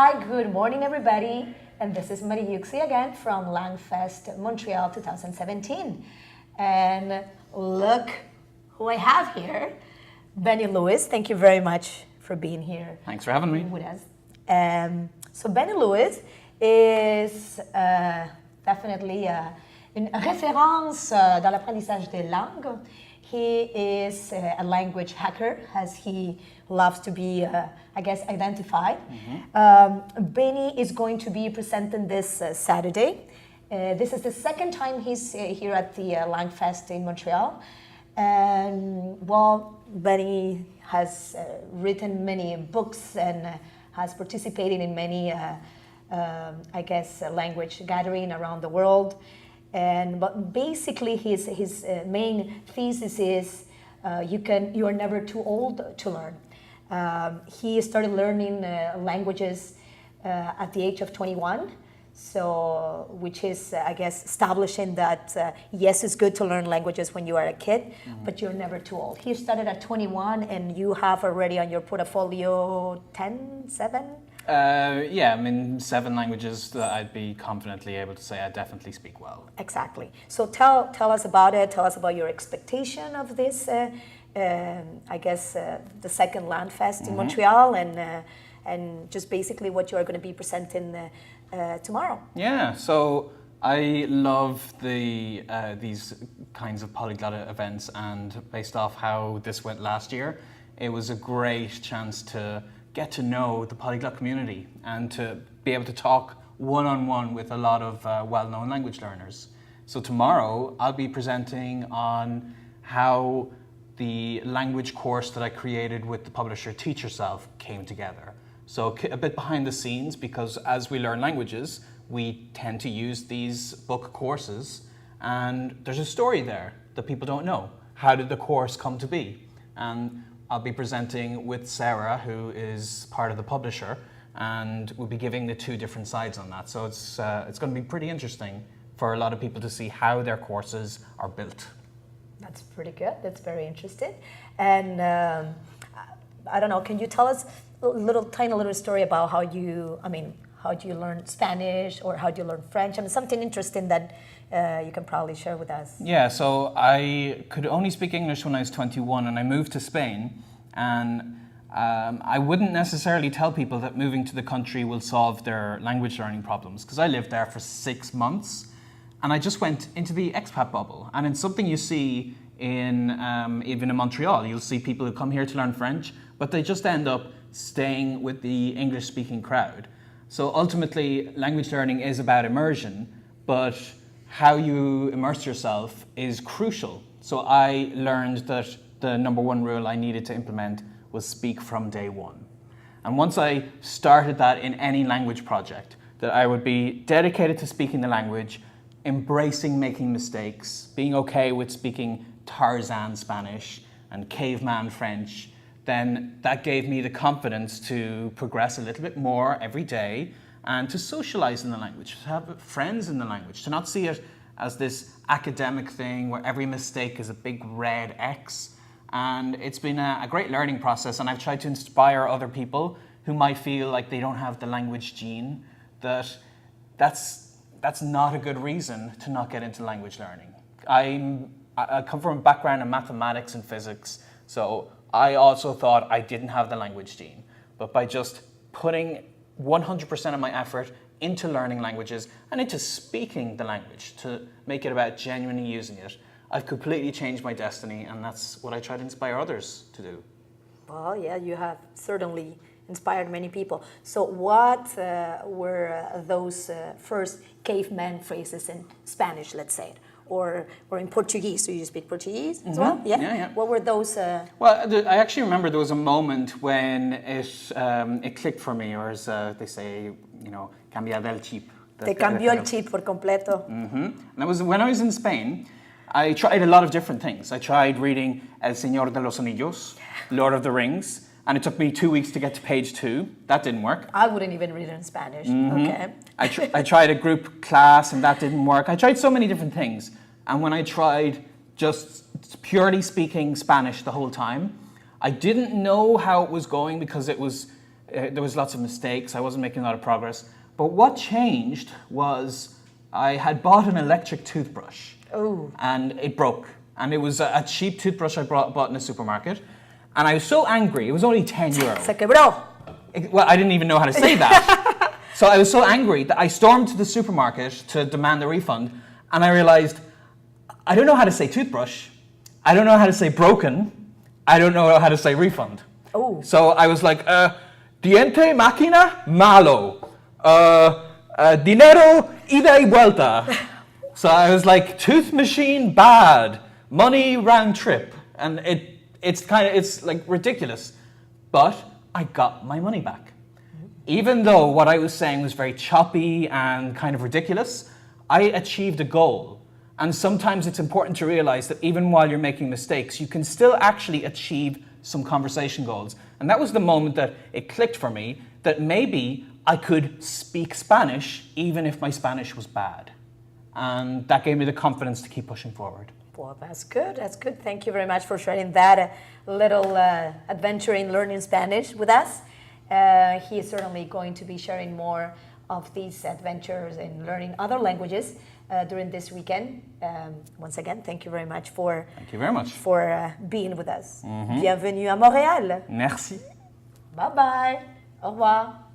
Hi, good morning, everybody. And this is Mariuxi again from LangFest Montreal 2017. And look who I have here, Benny Lewis. Thank you very much for being here. Thanks for having me. With us. So Benny Lewis is definitely une référence dans l'apprentissage des langues. He is a language hacker, as he loves to be, I guess, identified. Benny is going to be presenting this Saturday. This is the second time he's here at the LangFest in Montreal. And, well, Benny has written many books and has participated in many, I guess, language gathering around the world. But basically, his main thesis is you are never too old to learn. He started learning languages at the age of 21, so which is, I guess, establishing that yes, it's good to learn languages when you are a kid, but you're never too old. He started at 21, and you have already on your portfolio 7? Yeah, I mean, 7 languages that I'd be confidently able to say I definitely speak well. Exactly. So tell us about it. Tell us about your expectation of this, I guess, the second LangFest in Montreal, and just basically what you are going to be presenting tomorrow. Yeah, so I love these kinds of polyglot events, and based off how this went last year, it was a great chance to get to know the polyglot community and to be able to talk one-on-one with a lot of well-known language learners. So tomorrow I'll be presenting on how the language course that I created with the publisher Teach Yourself came together. So a bit behind the scenes, because as we learn languages, we tend to use these book courses, and there's a story there that people don't know. How did the course come to be? And I'll be presenting with Sarah, who is part of the publisher, and we'll be giving the 2 different sides on that. So it's going to be pretty interesting for a lot of people to see how their courses are built. That's pretty good. That's very interesting. And I don't know, can you tell us a tiny little story about how do you learn Spanish, or how do you learn French? I mean, something interesting that you can probably share with us. Yeah, so I could only speak English when I was 21, and I moved to Spain, and I wouldn't necessarily tell people that moving to the country will solve their language learning problems, because I lived there for 6 months, and I just went into the expat bubble. And it's something you see in even in Montreal. You'll see people who come here to learn French, but they just end up staying with the English-speaking crowd. So ultimately, language learning is about immersion, but how you immerse yourself is crucial. So I learned that the number 1 rule I needed to implement was speak from day 1. And once I started that in any language project, that I would be dedicated to speaking the language, embracing making mistakes, being okay with speaking Tarzan Spanish and caveman French, then that gave me the confidence to progress a little bit more every day and to socialize in the language, to have friends in the language, to not see it as this academic thing where every mistake is a big red X. And it's been a great learning process, and I've tried to inspire other people who might feel like they don't have the language gene, that's not a good reason to not get into language learning. I come from a background in mathematics and physics, so I also thought I didn't have the language gene. But by just putting 100% of my effort into learning languages and into speaking the language to make it about genuinely using it, I've completely changed my destiny, and that's what I try to inspire others to do. Well, yeah, you have certainly inspired many people. So what were those first caveman phrases in Spanish, let's say, or in Portuguese? So you speak Portuguese as well? Yeah. What were those? Well, I actually remember there was a moment when it clicked for me, or as they say, cambiar el chip. Te cambió el chip por completo. And that was when I was in Spain. I tried a lot of different things. I tried reading El Señor de los Anillos, Lord of the Rings, and it took me 2 weeks to get to page 2. That didn't work. I wouldn't even read it in Spanish. Okay. I tried a group class, and that didn't work. I tried so many different things. And when I tried just purely speaking Spanish the whole time, I didn't know how it was going, because it was There was lots of mistakes. I wasn't making a lot of progress. But what changed was I had bought an electric toothbrush. Oh. And it broke. And it was a cheap toothbrush I bought in the supermarket. And I was so angry. It was only 10 euros. Se quebró. Well, I didn't even know how to say that. So I was so angry that I stormed to the supermarket to demand a refund. And I realized, I don't know how to say toothbrush. I don't know how to say broken. I don't know how to say refund. Oh. So I was like, diente máquina malo. Dinero ida y vuelta. So I was like, tooth machine bad. Money round trip. And it's like ridiculous. But I got my money back. Even though what I was saying was very choppy and kind of ridiculous, I achieved a goal. And sometimes it's important to realize that even while you're making mistakes, you can still actually achieve some conversation goals. And that was the moment that it clicked for me that maybe I could speak Spanish even if my Spanish was bad. And that gave me the confidence to keep pushing forward. Well, that's good. That's good. Thank you very much for sharing that little adventure in learning Spanish with us. He is certainly going to be sharing more of these adventures in learning other languages during this weekend. Once again, thank you very much for being with us. Bienvenue à Montréal. Merci. Bye bye. Au revoir.